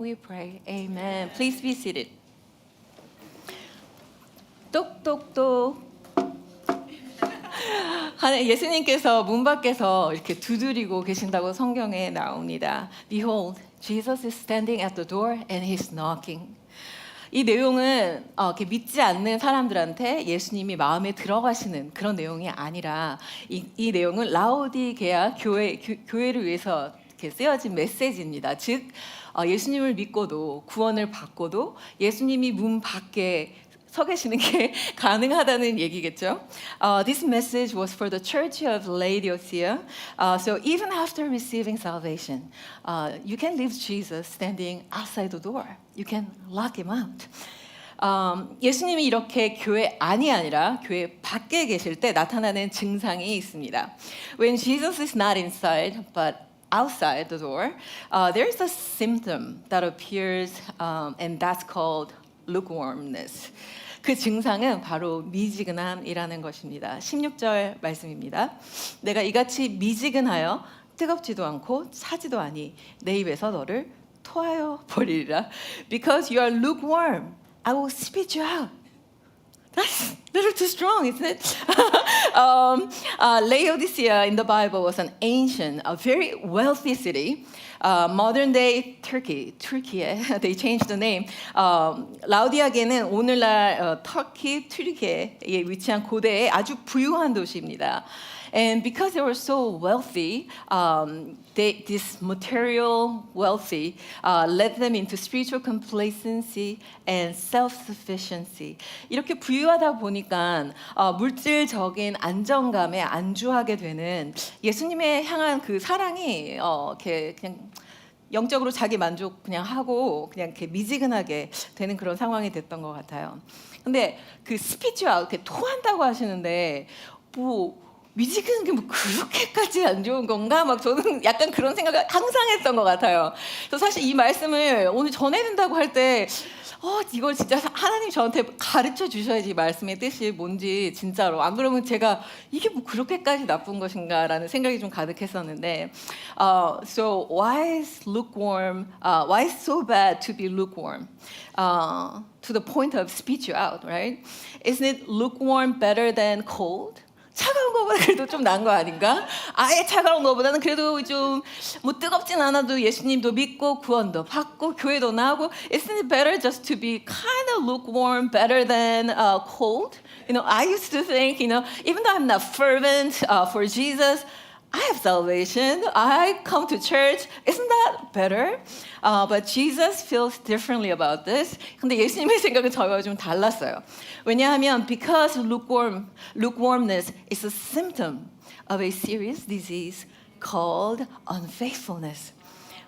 We pray. Amen. Please be seated. 똑똑똑. 예수님께서 문 밖에서 이렇게 두드리고 계신다고 성경에 나옵니다. Behold, Jesus is standing at the door and he's knocking. 이 내용은 이렇게 믿지 않는 사람들한테 예수님이 마음에 들어가시는 그런 내용이 아니라 이 내용은 라오디게아 교회를 위해서 이렇게 쓰여진 메시지입니다. 즉 예수님을 믿고도 구원을 받고도 예수님이 문 밖에 서 계시는 게 가능하다는 얘기겠죠. This message was for the Church of Laodicea. So even after receiving salvation, you can leave Jesus standing outside the door. You can lock him out. 예수님이 이렇게 교회 안이 아니라 교회 밖에 계실 때 나타나는 증상이 있습니다. When Jesus is not inside, but outside the door, there is a symptom that appears, and that's called lukewarmness. 그 증상은 바로 미지근함이라는 것입니다. 16절 말씀입니다. 내가 이같이 미지근하여 뜨겁지도 않고 차지도 아니 내 입에서 너를 토하여 버리리라. Because you are lukewarm, I will spit you out. That's a little too strong, isn't it? Laodicea in the Bible was an ancient, a very wealthy city. Modern day Turkey, they changed the name. 라우디아게는 오늘날 터키, 튀르키예에 위치한 고대의 아주 부유한 도시입니다. And because they were so wealthy, this material wealthy led them into spiritual complacency and self-sufficiency. 이렇게 부유하다 보니까 물질적인 안정감에 안주하게 되는 예수님의 향한 그 사랑이 이렇게 그냥 영적으로 자기 만족 그냥 하고 그냥 이렇게 미지근하게 되는 그런 상황이 됐던 것 같아요. 근데 그 스피치와 이렇게 토한다고 하시는데 미지근한 게 그렇게까지 안 좋은 건가? 막 저는 약간 그런 생각을 항상 했던 것 같아요. 그래서 사실 이 말씀을 오늘 전해야 된다고 할 때 이걸 진짜 하나님 저한테 가르쳐 주셔야지 말씀의 뜻이 뭔지 진짜로. 안 그러면 제가 이게 그렇게까지 나쁜 것인가라는 생각이 좀 가득했었는데 So why is lukewarm? Why is so bad to be lukewarm? To the point of spit you out, right? Isn't it lukewarm better than cold? 차가운 거보다 그래도 좀 나은 거 아닌가? 아예 차가운 거보다는 그래도 좀 뜨겁진 않아도 예수님도 믿고 구원도 받고 교회도 나오고 Isn't it better just to be kind of lukewarm better than cold? I used to think, even though I'm not fervent for Jesus, I have salvation. I come to church. Isn't that better? But Jesus feels differently about this. 근데 예수님의 생각은 저와 좀 달랐어요. 왜냐하면 because lukewarmness is a symptom of a serious disease called unfaithfulness.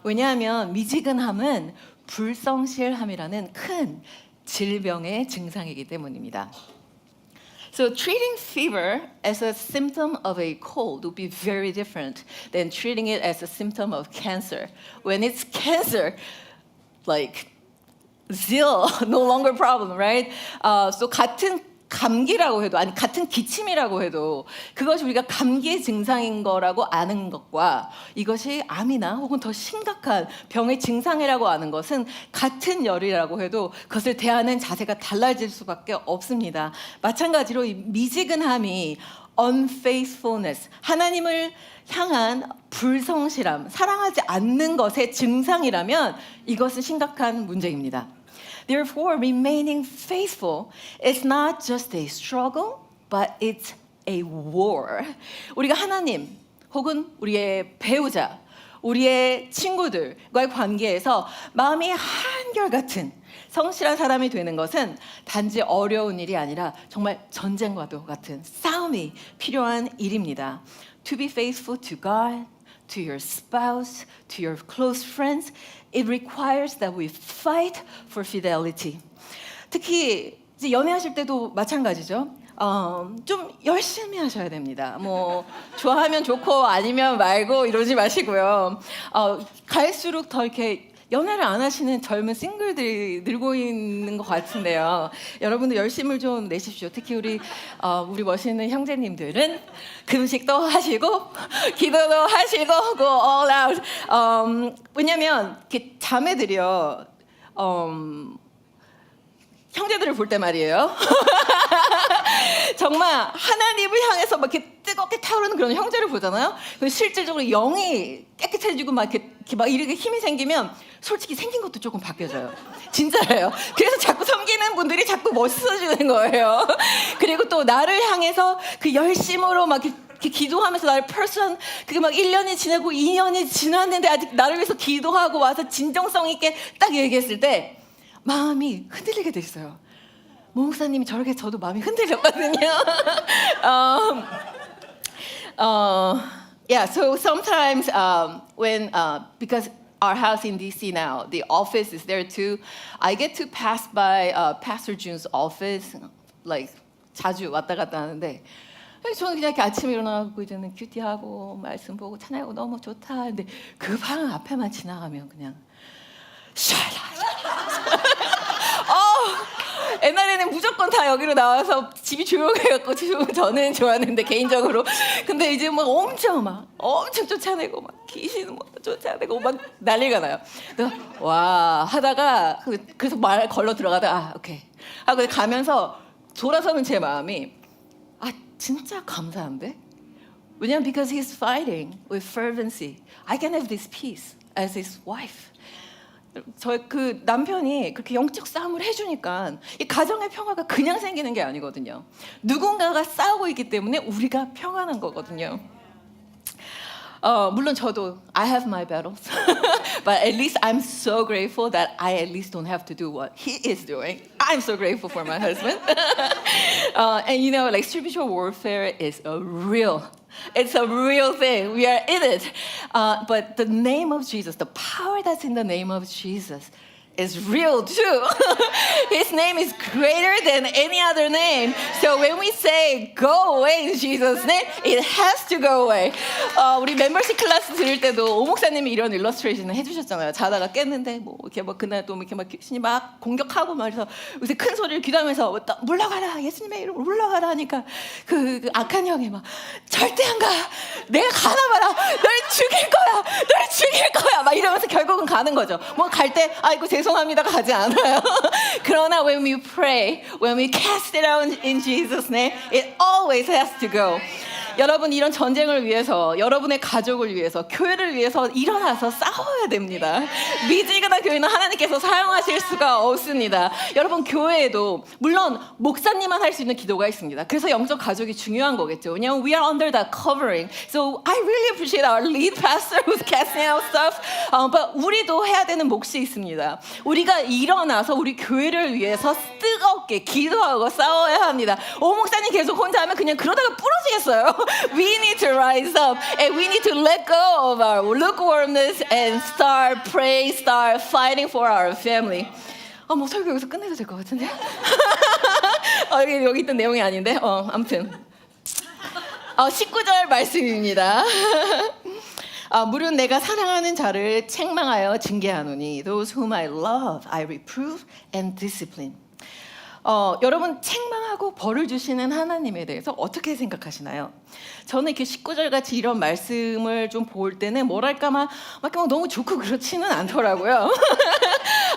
왜냐하면 미지근함은 불성실함이라는 큰 질병의 증상이기 때문입니다. So treating fever as a symptom of a cold would be very different than treating it as a symptom of cancer. When it's cancer, like no longer problem, right? So 같은 감기라고 해도 아니 같은 기침이라고 해도 그것이 우리가 감기의 증상인 거라고 아는 것과 이것이 암이나 혹은 더 심각한 병의 증상이라고 아는 것은 같은 열이라고 해도 그것을 대하는 자세가 달라질 수밖에 없습니다. 마찬가지로 이 미지근함이 unfaithfulness, 하나님을 향한 불성실함, 사랑하지 않는 것의 증상이라면 이것은 심각한 문제입니다. Therefore, remaining faithful is not just a struggle, but it's a war. 우리가 하나님 혹은 우리의 배우자, 우리의 친구들과의 관계에서 마음이 한결같은 성실한 사람이 되는 것은 단지 어려운 일이 아니라 정말 전쟁과도 같은 싸움이 필요한 일입니다. To be faithful to God, to your spouse, to your close friends, it requires that we fight for fidelity. 특히 이제 연애하실 때도 마찬가지죠. 좀 열심히 하셔야 됩니다. 좋아하면 좋고 아니면 말고 이러지 마시고요. 갈수록 더 이렇게 연애를 안 하시는 젊은 싱글들이 늘고 있는 것 같은데요. 여러분들 열심을 좀 내십시오. 특히 우리 멋있는 형제님들은 금식도 하시고 기도도 하시고 go all out. 왜냐면 이렇게 자매들이요. 형제들을 볼 때 말이에요. 정말 하나님을 향해서 막 이렇게 뜨겁게 타오르는 그런 형제를 보잖아요. 실질적으로 영이 깨끗해지고 막 이렇게 힘이 생기면 솔직히 생긴 것도 조금 바뀌어져요. 진짜예요. 그래서 자꾸 섬기는 분들이 자꾸 멋있어지는 거예요. 그리고 또 나를 향해서 그 열심으로 막 이렇게 기도하면서 나를 그게 막 1년이 지나고 2년이 지났는데 아직 나를 위해서 기도하고 와서 진정성 있게 딱 얘기했을 때 마음이 흔들리게 됐어요. 모 목사님이 저렇게 저도 마음이 흔들렸거든요. Yeah, so sometimes when because our house in DC now, the office is there too. I get to pass by Pastor June's office, like 자주 왔다 갔다 하는데 저는 그냥 이렇게 아침에 일어나고 이제는 큐티하고 말씀 보고 찬양하고 너무 좋다. 근데 그 방 앞에만 지나가면 그냥 옛날에는 무조건 다 여기로 나와서 집이 조용해갖고 저는 좋았는데 개인적으로. 근데 이제 막 엄청 쫓아내고 막 귀신은 쫓아내고 막 난리가 나요. 그래서 와 하다가 그래서 말 걸러 들어가다가 오케이 하고 가면서 돌아서는 제 마음이 진짜 감사한데. 왜냐면 because he's fighting with fervency, I can have this peace as his wife. 저희 그 남편이 그렇게 영적 싸움을 해주니까 이 가정의 평화가 그냥 생기는 게 아니거든요. 누군가가 싸우고 있기 때문에 우리가 평안한 거거든요. 물론 저도 I have my battles, but at least I'm so grateful that I at least don't have to do what he is doing. I'm so grateful for my husband. And you know, like spiritual warfare is it's a real thing. We are in it. But the name of Jesus, the power that's in the name of Jesus is real too. His name is greater than any other name. So when we say go away in Jesus' name, it has to go away. 우리 멤버십 클래스 들을 때도 오 목사님이 이런 일러스트레이션을 해주셨잖아요. 자다가 깼는데 이렇게 그날 또 이렇게 귀신이 막 공격하고 말해서 요새 큰 소리를 기도하면서 물러가라 예수님의 이름으로 물러가라 하니까 그 악한 형이 막 절대 안 가. 내가 가나 봐라. 널 죽일 거야. 막 이러면서 결국은 가는 거죠. 갈 때 아이고 죄송합니다가 가지 않아요. 그러나 when we pray, when we cast it out in Jesus' name, it always has to go. 여러분 이런 전쟁을 위해서 여러분의 가족을 위해서 교회를 위해서 일어나서 싸워야 됩니다. 미지근한 교회는 하나님께서 사용하실 수가 없습니다. 여러분 교회에도 물론 목사님만 할 수 있는 기도가 있습니다. 그래서 영적 가족이 중요한 거겠죠. 왜냐하면 we are under that covering. So I really appreciate our lead pastor who's casting out stuff. But 우리도 해야 되는 몫이 있습니다. 우리가 일어나서 우리 교회를 위해서 뜨겁게 기도하고 싸워야 합니다. 오 목사님 계속 혼자 하면 그냥 그러다가 부러지겠어요. We need to rise up and we need to let go of our lukewarmness and start praying, start fighting for our family. 설교 여기서 끝내도 될 것 같은데? 여기 있던 내용이 아닌데? 아무튼 19절 말씀입니다. 물은 내가 사랑하는 자를 책망하여 징계하노니 those whom I love I reprove and discipline. 여러분 책망하고 벌을 주시는 하나님에 대해서 어떻게 생각하시나요? 저는 이렇게 19절 같이 이런 말씀을 좀 볼 때는 뭐랄까 막 너무 좋고 그렇지는 않더라고요.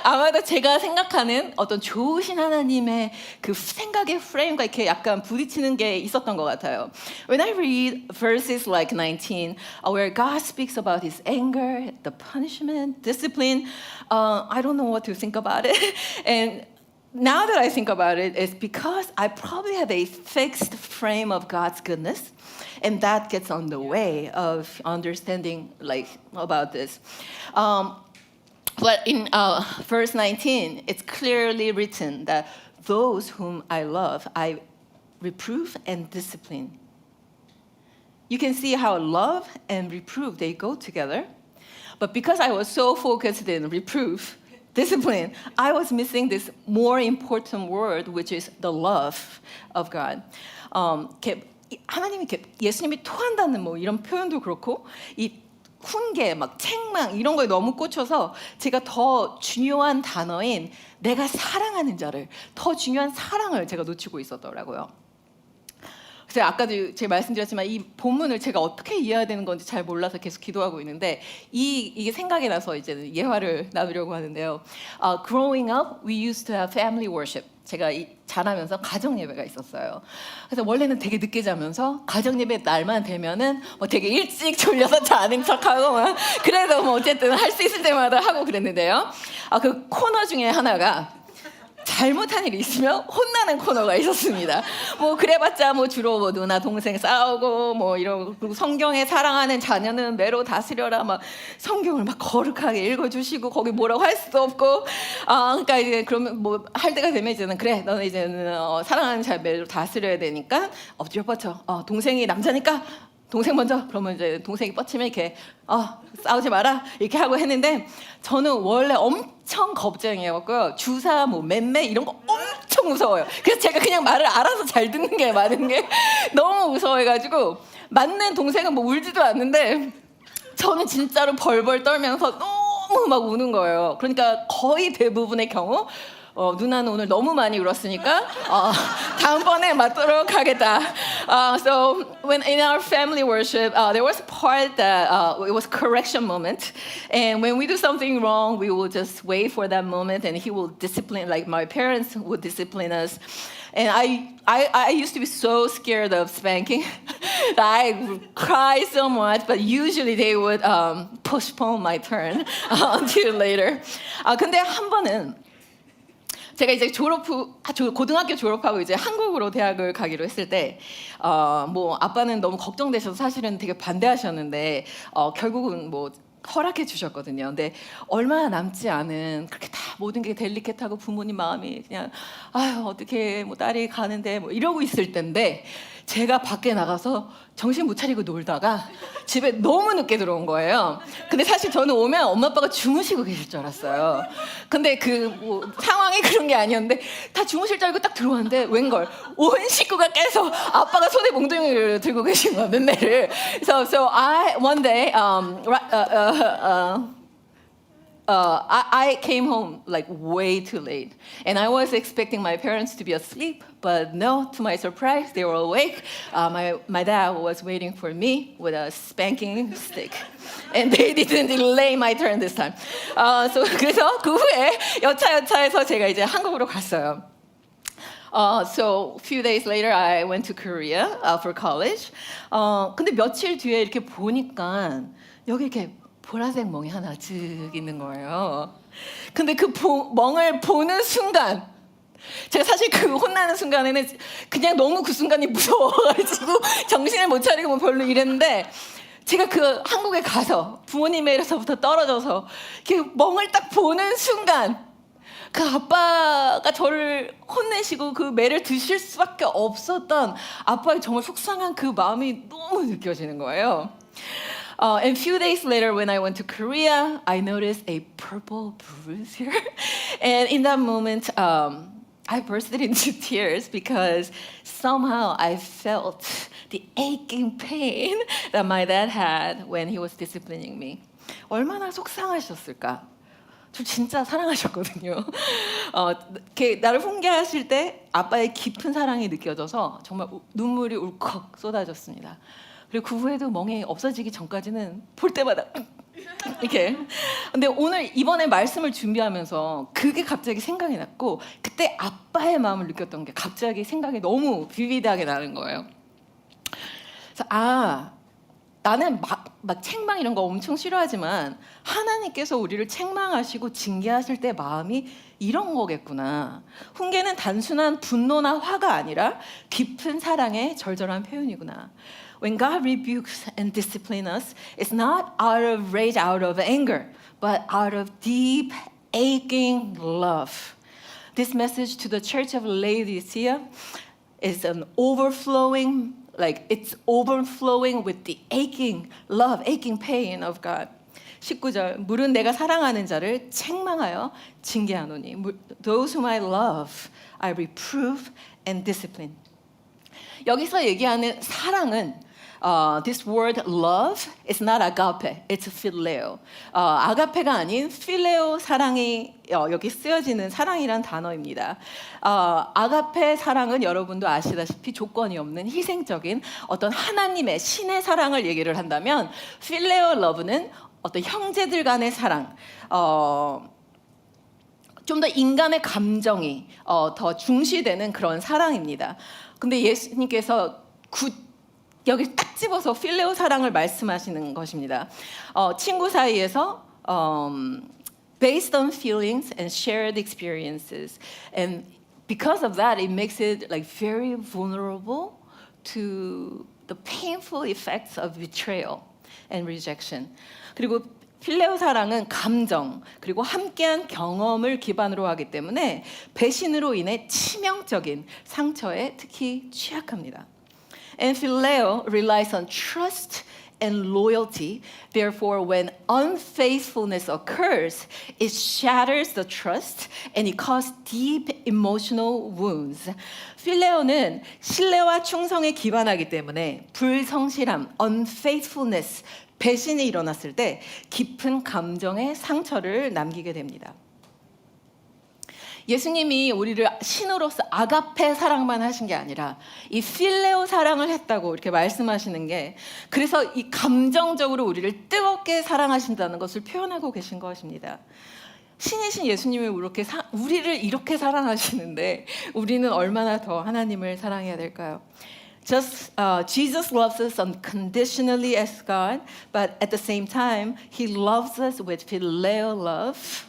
아마도 제가 생각하는 어떤 좋으신 하나님의 그 생각의 프레임과 이렇게 약간 부딪히는 게 있었던 것 같아요. When I read verses like 19, where God speaks about His anger, the punishment, discipline, I don't know what to think about it. And now that I think about it, it's because I probably have a fixed frame of God's goodness, and that gets on the way of understanding about this. But in verse 19, it's clearly written that those whom I love, I reprove and discipline. You can see how love and reprove, they go together. But because I was so focused in reproof, discipline, I was missing this more important word, which is the love of God. 하나님이 예수님이 토한다는 이런 표현도 그렇고 이 훈계, 막 책망 이런 거에 너무 꽂혀서 제가 더 중요한 단어인 내가 사랑하는 자를, 더 중요한 사랑을 제가 놓치고 있었더라고요. 그래서 아까도 제가 말씀드렸지만 이 본문을 제가 어떻게 이해해야 되는 건지 잘 몰라서 계속 기도하고 있는데 이게 생각이 나서 이제 예화를 나누려고 하는데요. Growing up, we used to have family worship. 제가 자라면서 가정 예배가 있었어요. 그래서 원래는 되게 늦게 자면서 가정 예배 날만 되면은 뭐 되게 일찍 졸려서 자는 척하고 막 그래도 뭐 어쨌든 할 수 있을 때마다 하고 그랬는데요. 그 코너 중에 하나가 잘못한 일이 있으면 혼나는 코너가 있었습니다. 뭐 그래봤자 뭐 주로 뭐 누나 동생 싸우고 뭐 이런, 그리고 성경에 사랑하는 자녀는 매로 다스려라 막 성경을 막 거룩하게 읽어주시고 거기 뭐라고 할 수도 없고 그러니까 이제 그러면 뭐 할 때가 되면 이제는 그래 너는 이제는 사랑하는 자 매로 다스려야 되니까 엎드려 뻗쳐 동생이 남자니까 동생 먼저. 그러면 이제 동생이 뻗치면 이렇게 싸우지 마라 이렇게 하고 했는데 저는 원래 엄청 겁쟁이였고요. 주사 뭐 맴매 이런 거 엄청 무서워요. 그래서 제가 그냥 말을 알아서 잘 듣는 게 많은 게 너무 무서워해가지고 맞는 동생은 뭐 울지도 않는데 저는 진짜로 벌벌 떨면서 너무 막 우는 거예요. 그러니까 거의 대부분의 경우 누나는 오늘 너무 많이 울었으니까 다음번에 맞도록 하겠다. So when in our family worship, there was a part that it was correction moment, and when we do something wrong, we will just wait for that moment, and he will discipline, like my parents would discipline us. And I used to be so scared of spanking. I would cry so much, but usually they would postpone my turn until later. 근데 한 번은 제가 이제 고등학교 졸업하고 이제 한국으로 대학을 가기로 했을 때, 뭐 아빠는 너무 걱정되셔서 사실은 되게 반대하셨는데, 결국은 뭐 허락해 주셨거든요. 근데 얼마 남지 않은 그렇게 다 모든 게 델리케트하고 부모님 마음이 그냥 어떻게 뭐 딸이 가는데 뭐 이러고 있을 때인데 제가 밖에 나가서 정신 못 차리고 놀다가 집에 너무 늦게 들어온 거예요. 근데 사실 저는 오면 엄마 아빠가 주무시고 계실 줄 알았어요. 근데 뭐 상황이 그런 게 아니었는데 다 주무실 줄 알고 딱 들어왔는데 웬걸 온 식구가 깨서 아빠가 손에 몽둥이를 들고 계신 거야, 맨매를. So I one day I came home like way too late, and I was expecting my parents to be asleep, but no, to my surprise, they were awake. My dad was waiting for me with a spanking stick, and they didn't delay my turn this time. 그래서 그 후에 여차여차해서 제가 이제 한국으로 갔어요. So a few days later, I went to Korea for college. 근데 며칠 뒤에 이렇게 보니까 여기 이렇게 보라색 멍이 하나 쭉 있는 거예요. 근데 그 멍을 보는 순간 제가 사실 그 혼나는 순간에는 그냥 너무 그 순간이 무서워가지고 정신을 못 차리고 뭐 별로 이랬는데 제가 그 한국에 가서 부모님에게서부터 떨어져서 이렇게 멍을 딱 보는 순간 그 아빠가 저를 혼내시고 그 매를 드실 수밖에 없었던 아빠의 정말 속상한 그 마음이 너무 느껴지는 거예요. And a few days later, when I went to Korea, I noticed a purple bruise here. And in that moment, I bursted into tears because somehow I felt the aching pain that my dad had when he was disciplining me. 얼마나 속상하셨을까? 저 진짜 사랑하셨거든요. 나를 훈계하실 때 아빠의 깊은 사랑이 느껴져서 정말 눈물이 울컥 쏟아졌습니다. 그리고 그 후에도 멍이 없어지기 전까지는 볼 때마다 이렇게. 근데 오늘 이번에 말씀을 준비하면서 그게 갑자기 생각이 났고 그때 아빠의 마음을 느꼈던 게 갑자기 생각이 너무 비비드하게 나는 거예요. 그래서 나는 막 책망 이런 거 엄청 싫어하지만 하나님께서 우리를 책망하시고 징계하실 때 마음이 이런 거겠구나. 훈계는 단순한 분노나 화가 아니라 깊은 사랑의 절절한 표현이구나. When God rebukes and disciplines us, it's not out of rage, out of anger, but out of deep, aching love. This message to the church of Laodicea is an overflowing, it's overflowing with the aching love, aching pain of God. 19절, 물은 내가 사랑하는 자를 책망하여 징계하노니 Those whom I love, I reprove and discipline. 여기서 얘기하는 사랑은 This word love is not agape, it's phileo. 아가페가 아닌 필레오 사랑이 여기 쓰여지는 사랑이란 단어입니다. 아가페 사랑은 여러분도 아시다시피 조건이 없는 희생적인 어떤 하나님의 신의 사랑을 얘기를 한다면 필레오 러브는 어떤 형제들 간의 사랑, 좀 더 인간의 감정이 더 중시되는 그런 사랑입니다. 근데 예수님께서 여기 딱 집어서 필레오 사랑을 말씀하시는 것입니다. 친구 사이에서 based on feelings and shared experiences, and because of that, it makes it like very vulnerable to the painful effects of betrayal and rejection. 그리고 필레오 사랑은 감정 그리고 함께한 경험을 기반으로 하기 때문에 배신으로 인해 치명적인 상처에 특히 취약합니다. And phileo relies on trust and loyalty. Therefore, when unfaithfulness occurs, it shatters the trust and it causes deep emotional wounds. 필레오는 신뢰와 충성에 기반하기 때문에 불성실함, unfaithfulness, 배신이 일어났을 때 깊은 감정의 상처를 남기게 됩니다. 예수님이 우리를 신으로서 아가페 사랑만 하신 게 아니라 이 필레오 사랑을 했다고 이렇게 말씀하시는 게, 그래서 이 감정적으로 우리를 뜨겁게 사랑하신다는 것을 표현하고 계신 것입니다. 신이신 예수님이 우리를 이렇게 사랑하시는데 우리는 얼마나 더 하나님을 사랑해야 될까요? Jesus loves us unconditionally as God, but at the same time, He loves us with phileo love.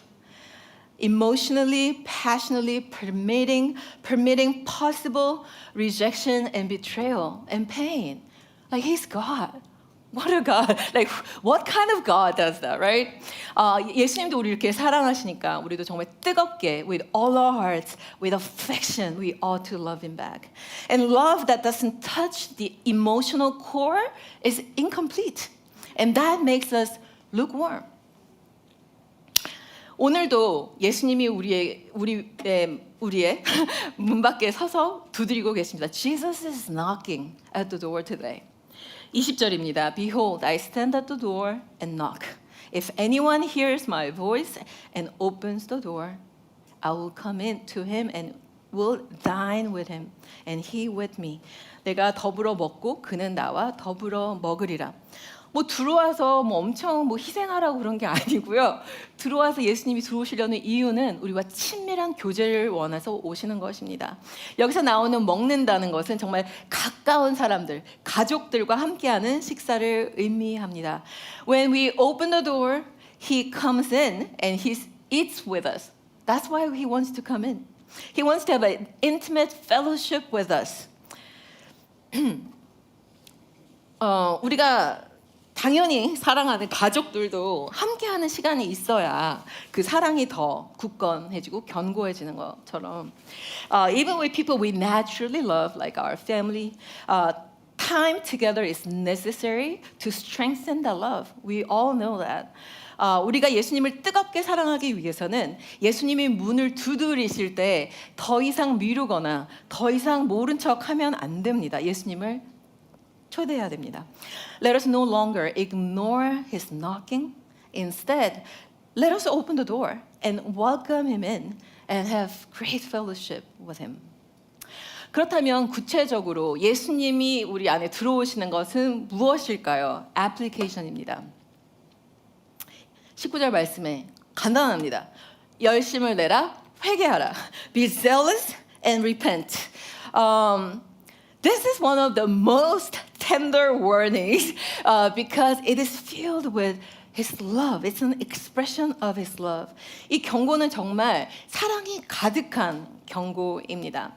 Emotionally, passionately permitting possible rejection and betrayal and pain. Like He's God. What a God. Like what kind of God does that, right? 예수님도 우리 이렇게 사랑하시니까 우리도 정말 뜨겁게 with all our hearts, with affection, we ought to love Him back. And love that doesn't touch the emotional core is incomplete. And that makes us lukewarm. 오늘도 예수님이 우리의 문 밖에 서서 두드리고 계십니다. Jesus is knocking at the door today. 20절입니다. Behold, I stand at the door and knock. If anyone hears my voice and opens the door, I will come in to him and will dine with him, and he with me. 내가 더불어 먹고 그는 나와 더불어 먹으리라. 들어와서 엄청 희생하라고 그런 게 아니고요. 들어와서 예수님이 들어오시려는 이유는 우리와 친밀한 교제를 원해서 오시는 것입니다. 여기서 나오는 먹는다는 것은 정말 가까운 사람들, 가족들과 함께하는 식사를 의미합니다. When we open the door, He comes in and He eats with us. That's why He wants to come in. He wants to have an intimate fellowship with us. 우리가 당연히 사랑하는 가족들도 함께하는 시간이 있어야 그 사랑이 더 굳건해지고 견고해지는 것처럼 even with people we naturally love, like our family, time together is necessary to strengthen the love. We all know that. 우리가 예수님을 뜨겁게 사랑하기 위해서는 예수님이 문을 두드리실 때 더 이상 미루거나 더 이상 모른 척하면 안 됩니다. 예수님을 초대해야 됩니다. Let us no longer ignore His knocking. Instead, let us open the door and welcome Him in and have great fellowship with Him. 그렇다면 구체적으로 예수님이 우리 안에 들어오시는 것은 무엇일까요? 애플리케이션입니다. 19절 말씀에 간단합니다. 열심을 내라, 회개하라. Be zealous and repent. This is one of the most tender warnings because it is filled with His love. It's an expression of His love. 이 경고는 정말 사랑이 가득한 경고입니다.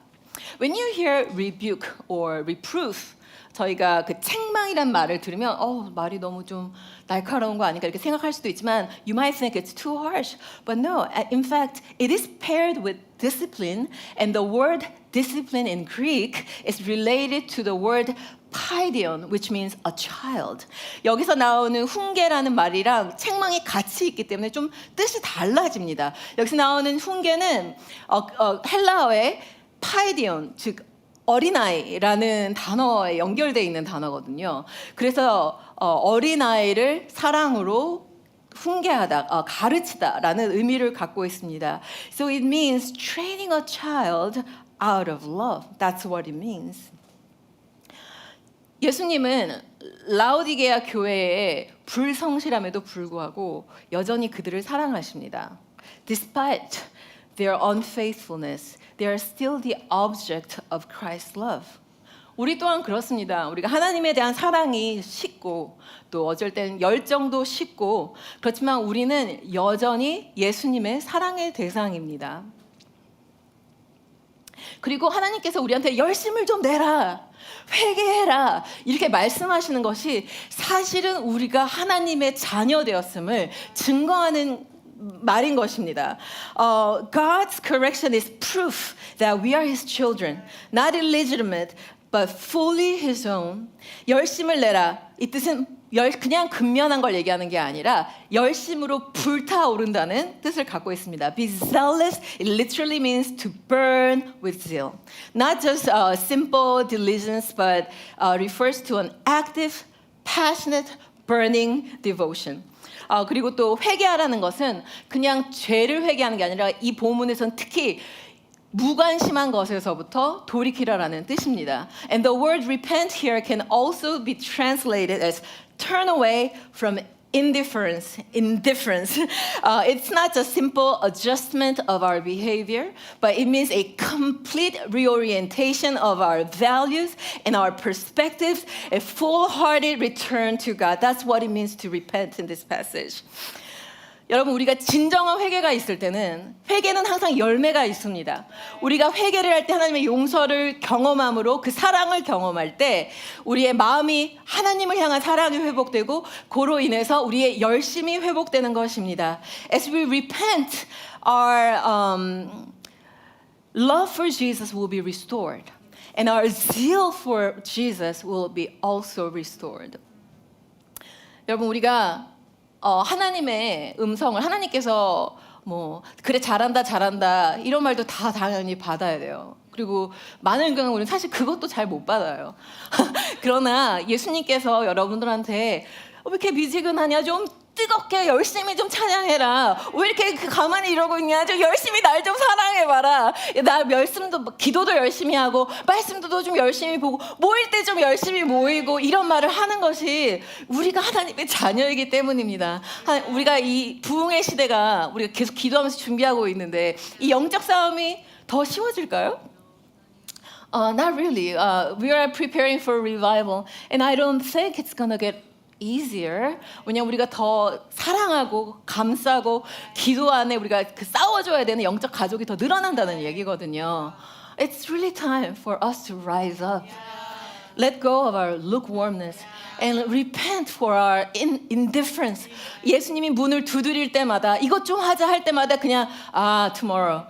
When you hear rebuke or reproof, 저희가 그 책망이란 말을 들으면 말이 너무 좀 날카로운 거 아닌가 이렇게 생각할 수도 있지만 you might think it's too harsh. But no, in fact, it is paired with discipline, and the word discipline in Greek is related to the word paidion, which means a child. 여기서 나오는 훈계라는 말이랑 책망이 같이 있기 때문에 좀 뜻이 달라집니다. 여기서 나오는 훈계는 헬라어의 paidion, 즉 어린아이라는 단어에 연결되어 있는 단어거든요. 그래서 어린아이를 사랑으로 훈계하다, 가르치다라는 의미를 갖고 있습니다. So it means training a child out of love. That's what it means. 예수님은 라오디게아 교회의 불성실함에도 불구하고 여전히 그들을 사랑하십니다. Despite their unfaithfulness, they are still the object of Christ's love. 우리 또한 그렇습니다. 우리가 하나님에 대한 사랑이 식고 또 어쩔 때는 열정도 식고 그렇지만 우리는 여전히 예수님의 사랑의 대상입니다. 그리고 하나님께서 우리한테 열심을 좀 내라, 회개해라 이렇게 말씀하시는 것이 사실은 우리가 하나님의 자녀 되었음을 증거하는 말인 것입니다. God's correction is proof that we are His children, not illegitimate, but fully His own. 열심을 내라. 이 뜻은 그냥 근면한 걸 얘기하는 게 아니라 열심으로 불타오른다는 뜻을 갖고 있습니다. Be zealous, it literally means to burn with zeal. Not just simple diligence, but refers to an active, passionate, burning devotion. 그리고 또 회개하라는 것은 그냥 죄를 회개하는 게 아니라 이 본문에서는 특히 무관심한 것에서부터 돌이키라라는 뜻입니다. And the word repent here can also be translated as turn away from indifference. It's not just simple adjustment of our behavior, but it means a complete reorientation of our values and our perspectives, a full-hearted return to God. That's what it means to repent in this passage. 여러분 우리가 진정한 회개가 있을 때는 회개는 항상 열매가 있습니다. 우리가 회개를 할 때 하나님의 용서를 경험함으로 그 사랑을 경험할 때 우리의 마음이 하나님을 향한 사랑이 회복되고 그로 인해서 우리의 열심이 회복되는 것입니다. As we repent, our love for Jesus will be restored, and our zeal for Jesus will be also restored. 여러분 우리가 하나님의 음성을 하나님께서 뭐 그래 잘한다 이런 말도 다 당연히 받아야 돼요. 그리고 많은 경우 우리는 사실 그것도 잘 못 받아요. 그러나 예수님께서 여러분들한테 왜 이렇게 미지근하냐, 좀 뜨겁게 열심히 좀 찬양해라, 왜 이렇게 가만히 이러고 있냐, 좀 열심히 날 좀 사랑해봐라, 나 말씀도 기도도 열심히 하고 말씀도 좀 열심히 보고 모일 때 좀 열심히 모이고 이런 말을 하는 것이 우리가 하나님의 자녀이기 때문입니다. 우리가 이 부흥의 시대가 우리가 계속 기도하면서 준비하고 있는데 이 영적 싸움이 더 쉬워질까요? Not really. We are preparing for revival, and I don't think it's gonna get easier. 왜냐면 우리가 더 사랑하고 감싸고 기도 안에 우리가 그 싸워줘야 되는 영적 가족이 더 늘어난다는 얘기거든요. It's really time for us to rise up. Let go of our lukewarmness and repent for our indifference. 예수님이 문을 두드릴 때마다 이것 좀 하자 할 때마다 그냥 tomorrow.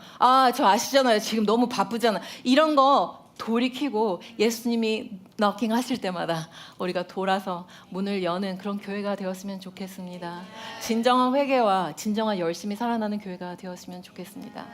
저 아시잖아요. 지금 너무 바쁘잖아. 이런 거 돌이키고 예수님이 knocking 하실 때마다 우리가 돌아서 문을 여는 그런 교회가 되었으면 좋겠습니다. 진정한 회개와 진정한 열심히 살아나는 교회가 되었으면 좋겠습니다.